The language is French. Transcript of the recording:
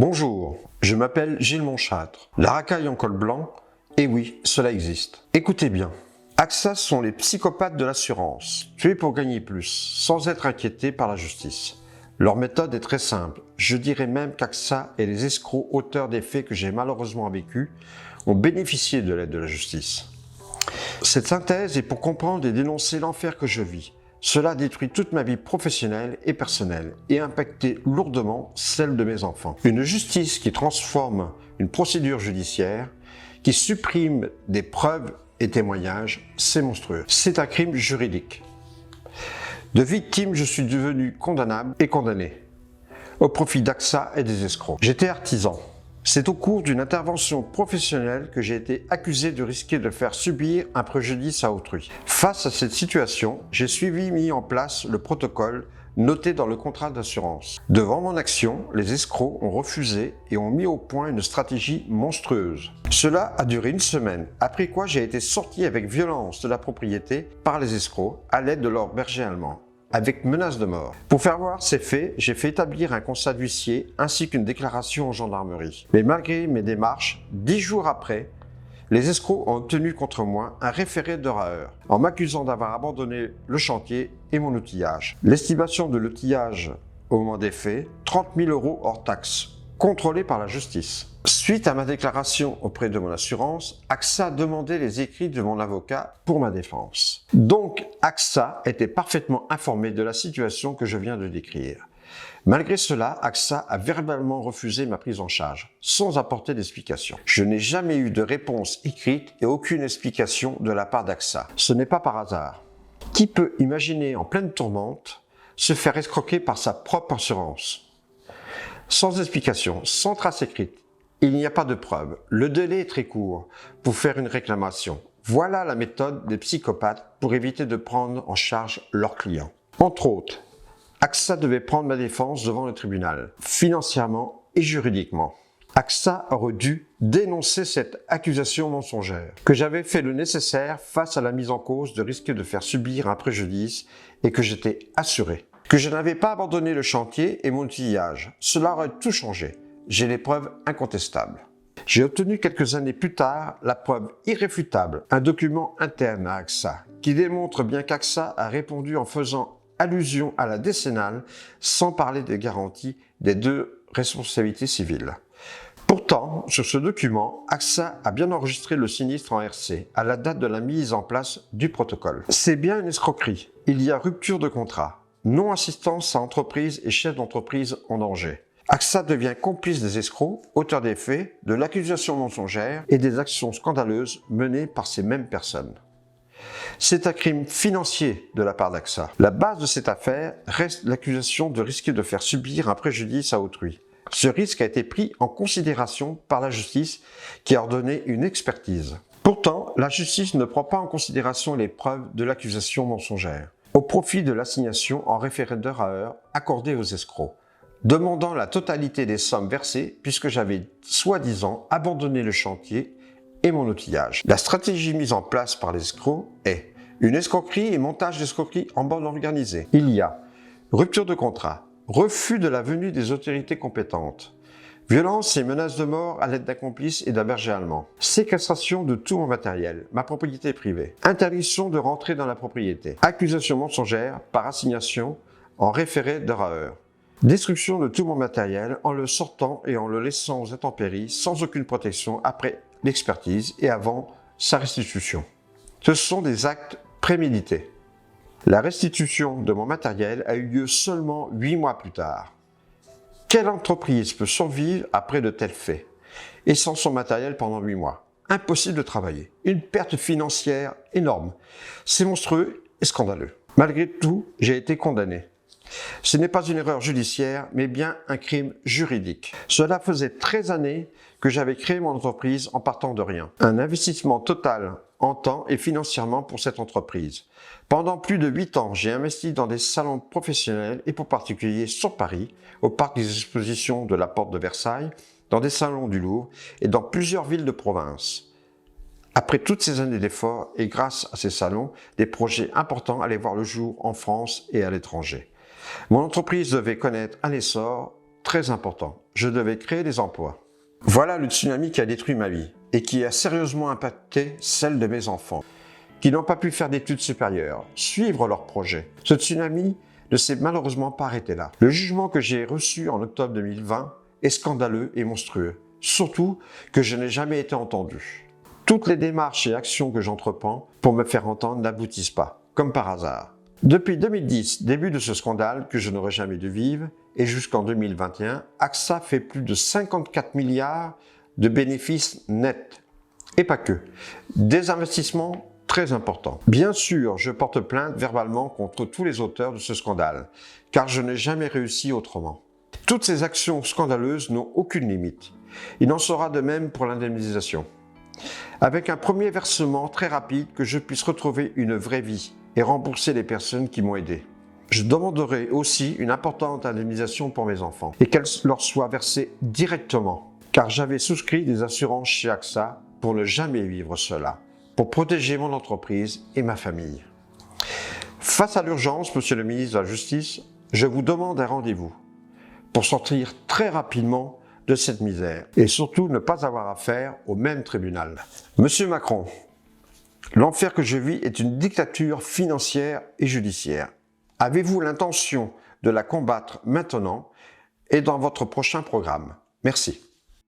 Bonjour, je m'appelle Gilles Monchâtre. La racaille en col blanc, et oui, cela existe. Écoutez bien. AXA sont les psychopathes de l'assurance, tués pour gagner plus, sans être inquiétés par la justice. Leur méthode est très simple. Je dirais même qu'AXA et les escrocs auteurs des faits que j'ai malheureusement vécus ont bénéficié de l'aide de la justice. Cette synthèse est pour comprendre et dénoncer l'enfer que je vis. Cela détruit toute ma vie professionnelle et personnelle et impacté lourdement celle de mes enfants. Une justice qui transforme une procédure judiciaire, qui supprime des preuves et témoignages, c'est monstrueux. C'est un crime juridique. De victime, je suis devenu condamnable et condamné, au profit d'AXA et des escrocs. J'étais artisan. C'est au cours d'une intervention professionnelle que j'ai été accusé de risquer de faire subir un préjudice à autrui. Face à cette situation, j'ai mis en place le protocole noté dans le contrat d'assurance. Devant mon action, les escrocs ont refusé et ont mis au point une stratégie monstrueuse. Cela a duré une semaine, après quoi j'ai été sorti avec violence de la propriété par les escrocs à l'aide de leur berger allemand, avec menace de mort. Pour faire voir ces faits, j'ai fait établir un constat d'huissier ainsi qu'une déclaration en gendarmerie. Mais malgré mes démarches, 10 jours après, les escrocs ont obtenu contre moi un référé de Raher en m'accusant d'avoir abandonné le chantier et mon outillage. L'estimation de l'outillage au moment des faits, 30 000 € hors taxes, contrôlé par la justice. Suite à ma déclaration auprès de mon assurance, AXA a demandé les écrits de mon avocat pour ma défense. Donc, AXA était parfaitement informé de la situation que je viens de décrire. Malgré cela, AXA a verbalement refusé ma prise en charge, sans apporter d'explication. Je n'ai jamais eu de réponse écrite et aucune explication de la part d'AXA. Ce n'est pas par hasard. Qui peut imaginer en pleine tourmente se faire escroquer par sa propre assurance? Sans explication, sans trace écrite, il n'y a pas de preuve. Le délai est très court pour faire une réclamation. Voilà la méthode des psychopathes pour éviter de prendre en charge leurs clients. Entre autres, AXA devait prendre ma défense devant le tribunal, financièrement et juridiquement. AXA aurait dû dénoncer cette accusation mensongère, que j'avais fait le nécessaire face à la mise en cause de risquer de faire subir un préjudice et que j'étais assuré. Que je n'avais pas abandonné le chantier et mon outillage. Cela aurait tout changé. J'ai les preuves incontestables. J'ai obtenu quelques années plus tard la preuve irréfutable, un document interne à AXA, qui démontre bien qu'AXA a répondu en faisant allusion à la décennale sans parler des garanties des deux responsabilités civiles. Pourtant, sur ce document, AXA a bien enregistré le sinistre en RC à la date de la mise en place du protocole. C'est bien une escroquerie. Il y a rupture de contrat, non-assistance à entreprise et chef d'entreprise en danger. AXA devient complice des escrocs, auteur des faits, de l'accusation mensongère et des actions scandaleuses menées par ces mêmes personnes. C'est un crime financier de la part d'AXA. La base de cette affaire reste l'accusation de risquer de faire subir un préjudice à autrui. Ce risque a été pris en considération par la justice qui a ordonné une expertise. Pourtant, la justice ne prend pas en considération les preuves de l'accusation mensongère, au profit de l'assignation en référé de Raher accordée aux escrocs, demandant la totalité des sommes versées puisque j'avais soi-disant abandonné le chantier et mon outillage. La stratégie mise en place par les escrocs est une escroquerie et montage d'escroquerie en bande organisée. Il y a rupture de contrat, refus de la venue des autorités compétentes, violence et menaces de mort à l'aide d'un complice et d'un berger allemand, séquestration de tout mon matériel, ma propriété privée, interdiction de rentrer dans la propriété, accusation mensongère par assignation en référé de Raher, destruction de tout mon matériel en le sortant et en le laissant aux intempéries sans aucune protection après l'expertise et avant sa restitution. Ce sont des actes prémédités. La restitution de mon matériel a eu lieu seulement 8 mois plus tard. Quelle entreprise peut survivre après de tels faits et sans son matériel pendant 8 mois? Impossible de travailler. Une perte financière énorme. C'est monstrueux et scandaleux. Malgré tout, j'ai été condamné. Ce n'est pas une erreur judiciaire, mais bien un crime juridique. Cela faisait 13 années que j'avais créé mon entreprise en partant de rien. Un investissement total en temps et financièrement pour cette entreprise. Pendant plus de 8 ans, j'ai investi dans des salons professionnels et pour particuliers sur Paris, au parc des expositions de la Porte de Versailles, dans des salons du Louvre et dans plusieurs villes de province. Après toutes ces années d'efforts et grâce à ces salons, des projets importants allaient voir le jour en France et à l'étranger. Mon entreprise devait connaître un essor très important. je devais créer des emplois. Voilà le tsunami qui a détruit ma vie et qui a sérieusement impacté celle de mes enfants, qui n'ont pas pu faire d'études supérieures, suivre leurs projets. Ce tsunami ne s'est malheureusement pas arrêté là. Le jugement que j'ai reçu en octobre 2020 est scandaleux et monstrueux, surtout que je n'ai jamais été entendu. Toutes les démarches et actions que j'entreprends pour me faire entendre n'aboutissent pas, comme par hasard. Depuis 2010, début de ce scandale que je n'aurais jamais dû vivre, et jusqu'en 2021, AXA fait plus de 54 milliards de bénéfices nets. Et pas que. Des investissements très importants. Bien sûr, je porte plainte verbalement contre tous les auteurs de ce scandale, car je n'ai jamais réussi autrement. Toutes ces actions scandaleuses n'ont aucune limite. Il en sera de même pour l'indemnisation. Avec un premier versement très rapide, que je puisse retrouver une vraie vie et rembourser les personnes qui m'ont aidé. Je demanderai aussi une importante indemnisation pour mes enfants et qu'elle leur soit versée directement, car j'avais souscrit des assurances chez AXA pour ne jamais vivre cela, pour protéger mon entreprise et ma famille. Face à l'urgence, Monsieur le ministre de la Justice, je vous demande un rendez-vous pour sortir très rapidement de cette misère et surtout ne pas avoir affaire au même tribunal. Monsieur Macron, l'enfer que je vis est une dictature financière et judiciaire. Avez-vous l'intention de la combattre maintenant et dans votre prochain programme? Merci.